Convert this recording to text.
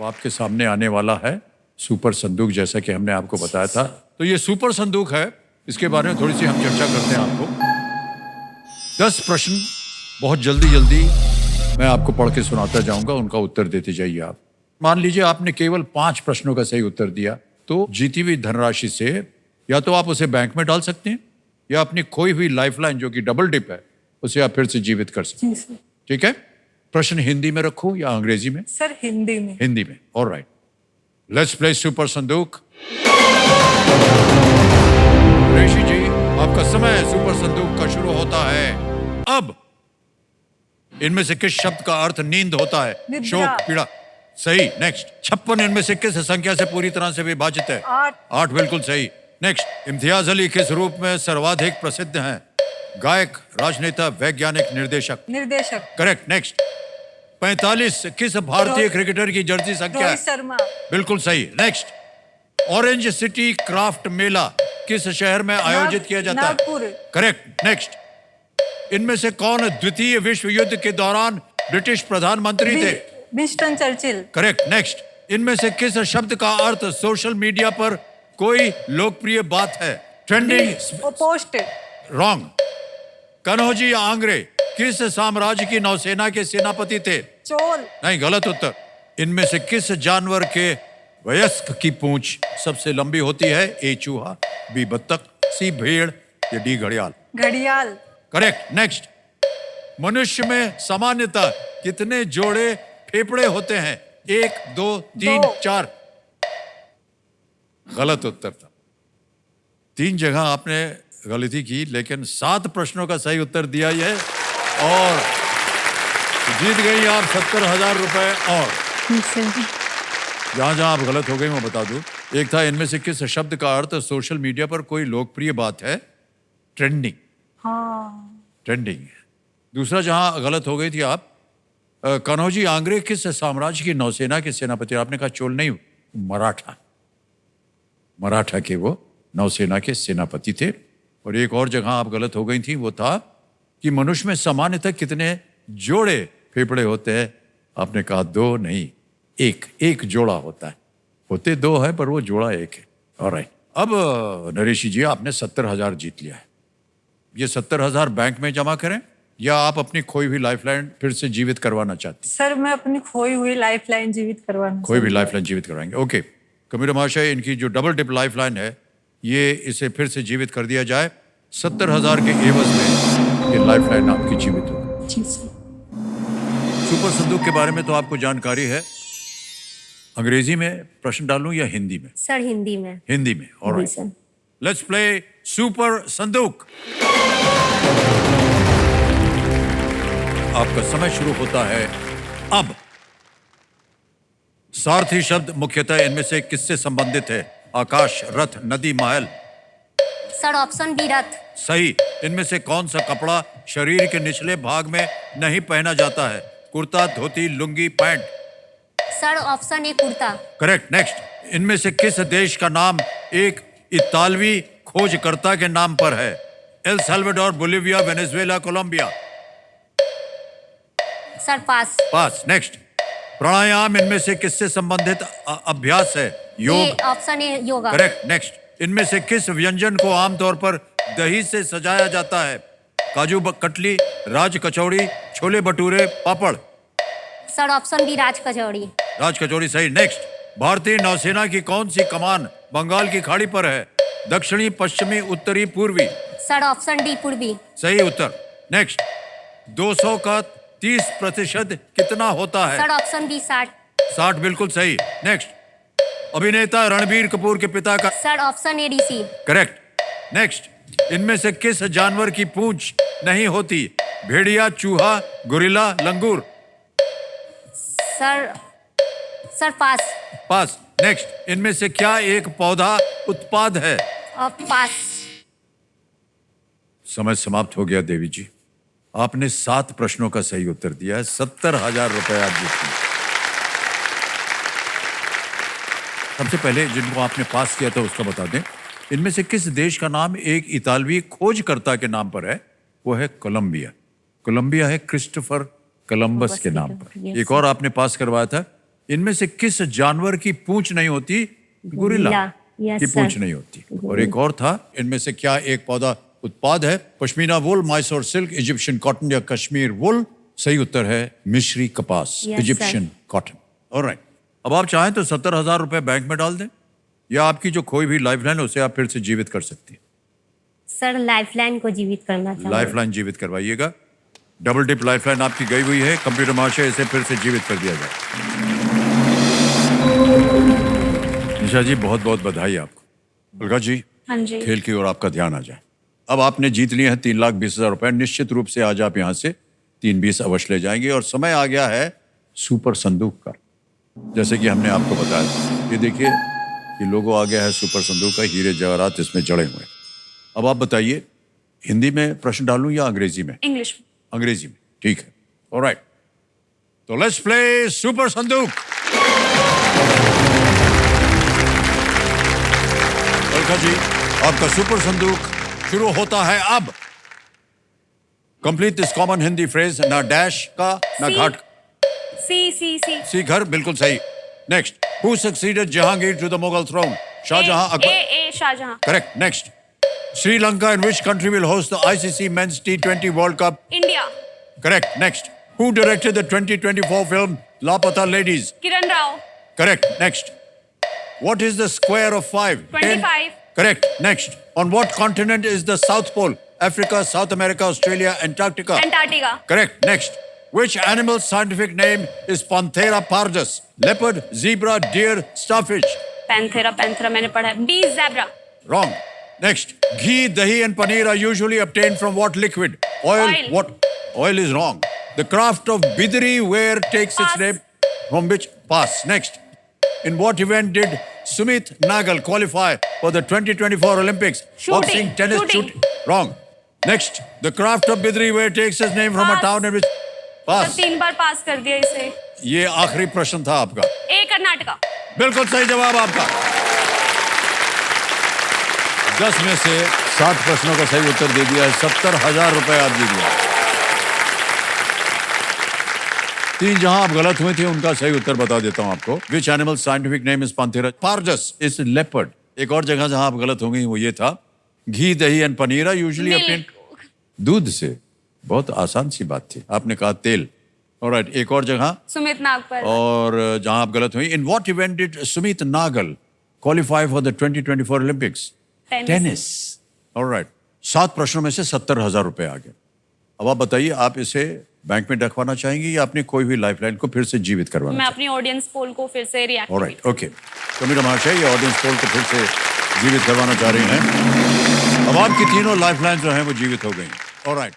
आपके सामने आने वाला है सुपर संदूक, जैसा कि हमने आपको बताया था। तो ये सुपर संदूक है, इसके बारे में थोड़ी सी हम चर्चा करते हैं। आपको 10 प्रश्न बहुत जल्दी जल्दी मैं आपको पढ़ के सुनाता जाऊंगा, उनका उत्तर देते जाइए आप। मान लीजिए आपने केवल 5 प्रश्नों का सही उत्तर दिया, तो जीती हुई धनराशि से या तो आप उसे बैंक में डाल सकते हैं या अपनी खोई हुई लाइफलाइन जो कि डबल डिप है उसे आप फिर से जीवित कर सकते हैं। ठीक है? प्रश्न हिंदी में रखूं या अंग्रेजी में? सर हिंदी में। हिंदी में। ऑलराइट, लेट्स प्ले सुपर संदूक। ऋषि जी, आपका समय सुपर संदूक का शुरू होता है अब। इनमें से किस शब्द का अर्थ नींद होता है? निद्रा। शोक, पीड़ा। सही। नेक्स्ट। 56 इनमें से किस संख्या से पूरी तरह से विभाजित है? 8 बिल्कुल सही। नेक्स्ट। इम्तियाज अली किस रूप में सर्वाधिक प्रसिद्ध हैं? गायक, राजनेता, वैज्ञानिक, निर्देशक। निर्देशक। करेक्ट। नेक्स्ट। 45 किस भारतीय क्रिकेटर की जर्सी संख्या है? रोहित शर्मा। बिल्कुल सही। नेक्स्ट। ऑरेंज सिटी क्राफ्ट मेला किस शहर में आयोजित किया जाता है? नागपुर। करेक्ट। नेक्स्ट। इनमें से कौन द्वितीय विश्व युद्ध के दौरान ब्रिटिश प्रधानमंत्री थे? Winston Churchill. करेक्ट। नेक्स्ट। इनमें से किस शब्द का अर्थ सोशल मीडिया पर कोई लोकप्रिय बात है? ट्रेंडिंग। पोस्ट। रॉन्ग। कन्हौजी आंग्रे किस साम्राज्य की नौसेना के सेनापति थे? चोल। नहीं, गलत उत्तर। इनमें से किस जानवर के वयस्क की पूंछ सबसे लंबी होती है? ए चूहा, बी बत्तख, सी भेड़ या डी घड़ियाल? घड़ियाल। करेक्ट। नेक्स्ट। मनुष्य में सामान्यतः कितने जोड़े फेफड़े होते हैं? 1, 2, 3, 4? गलत उत्तर था। 3 जगह आपने गलती की, लेकिन 7 प्रश्नों का सही उत्तर दिया ये, और जीत गई आप 70,000 रुपए। और जहां जहां आप गलत हो गई मैं बता दूं। एक था इनमें से किस शब्द का अर्थ सोशल मीडिया पर कोई लोकप्रिय बात है? ट्रेंडिंग। हाँ। ट्रेंडिंग। दूसरा जहां गलत हो गई थी आप, कन्हौजी आंग्रे किस साम्राज्य की नौसेना के सेनापति? आपने कहा चोल नहीं, मराठा। मराठा के वो नौसेना के सेनापति थे। और एक और जगह आप गलत हो गई थी, वो था कि मनुष्य में सामान्यतः कितने जोड़े फेफड़े होते हैं? आपने कहा 2 नहीं, 1 जोड़ा होता है। होते 2 है पर वो जोड़ा 1 है। ऑलराइट, अब नरेश जी आपने 70,000 जीत लिया है। ये 70,000 बैंक में जमा करें या आप अपनी खोई हुई लाइफलाइन फिर से जीवित करवाना चाहती? सर मैं अपनी खोई हुई लाइफलाइन जीवित करवाना। खोई हुई लाइफलाइन जीवित करवाएंगे। ओके कबीर महाशय, इनकी जो डबल डिप लाइफलाइन है ये इसे फिर से जीवित कर दिया जाए। 70,000 के एवज में ये लाइफलाइन आपकी जीवित होगी। जी सर। सुपर संदूक के बारे में तो आपको जानकारी है। अंग्रेजी में प्रश्न डालूं या हिंदी में? सर हिंदी में। हिंदी में। ऑलराइट, लेट्स प्ले सुपर संदूक। आपका समय शुरू होता है अब। सारथी शब्द मुख्यतः इनमें से किससे संबंधित है? आकाश, रथ, नदी, महल? सर ऑप्शन बी रथ। सही। इनमें से कौन सा कपड़ा शरीर के निचले भाग में नहीं पहना जाता है? Kurta, dhoti, lungi, pant? Sir option A kurta. Correct. Next. इनमें से किस देश का नाम एक इतालवी खोजकर्ता के नाम पर है? El Salvador, Bolivia, Venezuela, Colombia? Sir pass. Pass. Next. Pranayama इनमें से किससे संबंधित अभ्यास है? योग। Option A yoga. Correct. Next. इनमें से किस व्यंजन को आमतौर पर दही से सजाया जाता है? काजू कतली, राज कचौड़ी, छोले भटूरे, पापड़? सर ऑप्शन बी राज कचौड़ी। राज कचौड़ी सही। नेक्स्ट। भारतीय नौसेना की कौन सी कमान बंगाल की खाड़ी पर है? दक्षिणी, पश्चिमी, उत्तरी, पूर्वी? सर ऑप्शन डी पूर्वी। सही उत्तर। नेक्स्ट। 200 का 30% कितना होता है? Sir option B 60। 60 बिल्कुल सही। नेक्स्ट। अभिनेता रणबीर कपूर के पिता का? सर ऑप्शन ए ऋषि। करेक्ट। नेक्स्ट। इनमें से किस जानवर की पूंछ नहीं होती? भेड़िया, चूहा, गोरिल्ला, लंगूर? Sir pass. पास। नेक्स्ट। इनमें से क्या एक पौधा उत्पाद है? पास। समय समाप्त हो गया देवी जी। आपने 7 प्रश्नों का सही उत्तर दिया है। 70,000 रुपए आप जीतते हैं। सबसे पहले जिनको आपने पास किया था उसका बता दें। इनमें से किस देश का नाम एक इतालवी खोजकर्ता के नाम पर है? वो है कोलंबिया। कोलंबिया है क्रिस्टोफर कोलंबस के नाम पर। एक और आपने पास करवाया था इनमें से किस जानवर की पूंछ नहीं होती? गुरिल्ला Yes, की sir. पूंछ नहीं होती। और एक और था, इनमें से क्या एक पौधा उत्पाद है? पश्मीना वुल, मैसूर सिल्क, इजिप्शियन कॉटन या कश्मीर वुल। सही उत्तर है मिस्री कपास, Yes, इजिप्शियन कॉटन। ऑलराइट, अब आप चाहें तो 70,000 रुपए बैंक में डाल दें, या आपकी जो खोई हुई लाइफलाइन है उसे आप फिर से जीवित कर सकती हैं। सर लाइफलाइन को जीवित करना चाहूँगी। लाइफलाइन जीवित करवाइएगा। डबल डिप लाइफलाइन आपकी गई हुई है। कंप्यूटर महाशय इसे फिर से जीवित कर दिया जाए। निशा जी बहुत बहुत बधाई आपको। उल्का जी, हाँ जी। खेल की ओर आपका ध्यान आ जाए। अब आपने जीत लिए हैं 3,20,000 रुपए। निश्चित रूप से आज आप यहाँ से 3,20 अवश्य ले जाएंगे और समय आ गया है सुपर संदूक का। जैसे कि हमने आपको बताया, ये देखिए ये लोगो आ गया है सुपर संदूक का, हीरे जवाहरात इसमें जड़े हुए हैं। अब आप बताइए, हिंदी में प्रश्न डालूं या अंग्रेजी में? इंग्लिश। अंग्रेजी में, ठीक है। ऑलराइट, तो लेट्स प्ले सुपर संदूक। अलका जी, आपका सुपर संदूक शुरू होता है अब। Complete this common Hindi phrase, ना डैश का ना सी। घाट। सी। सी घर, बिल्कुल सही। Next, who succeeded Jahangir to the Mughal throne? Shahjahan, Akbar. A Shahjahan. Correct. Next, Sri Lanka in which country will host the ICC Men's T20 World Cup? India. Correct. Next, who directed the 2024 film Lapata Ladies? Kiran Rao. Correct. Next, what is the square of 5? 25. Correct. Next, on what continent is the South Pole? Africa, South America, Australia, Antarctica? Antarctica. Correct. Next, which animal's scientific name is Panthera pardus? Leopard, zebra, deer, starfish? Panthera मैंने पढ़ा है। B zebra. Wrong. Next, ghee, dahi and paneer are usually obtained from what liquid? Oil. Oil. What? Oil is wrong. The craft of bidri ware takes its Pass. name from which? Pass. Next, in what event did Sumit Nagal qualify for the 2024 Olympics? Shooting. Boxing, tennis, Shooting. Wrong. Next, the craft of bidri ware takes its name from a Pass. town in which? Pass. 3 बार पास कर दिया इसे। ये आखिरी प्रश्न था आपका। ए कर्नाटका। बिल्कुल सही जवाब आपका। 10 में से 7 प्रश्नों का सही उत्तर दे दिया है। 70,000 रुपए आप जीत गए। 3 जहां आप गलत हुए थे उनका सही उत्तर बता देता हूं आपको। Which animal scientific name is Panthera pardus is leopard. एक और जगह जहां आप गलत होंगे वो ये था, घी दही एंड पनीर यूजुअली अपने दूध से। बहुत आसान सी बात थी, आपने कहा तेल। ऑलराइट, एक और जगह सुमित नागपाल। और जहां आप गलत हुई, in what event did Sumit Nagal qualify for the 2024 Olympics? Tennis. Alright, 7 प्रश्नों में से 70,000 रुपए आ गए। अब आप बताइए, आप इसे बैंक में रखवाना चाहेंगे या अपनी कोई भी लाइफलाइन को फिर से जीवित करवाना मैं चाहेंगे? अपनी ऑडियंस पोल को फिर से रिएक्ट। Alright, okay. तो मेरा महाशय ये ऑडियंस पोल को फिर से जीवित करवाना चाह रही हैं। अब आपकी तीनों लाइफलाइन जो हैं वो जीवित हो गई। ऑलराइट,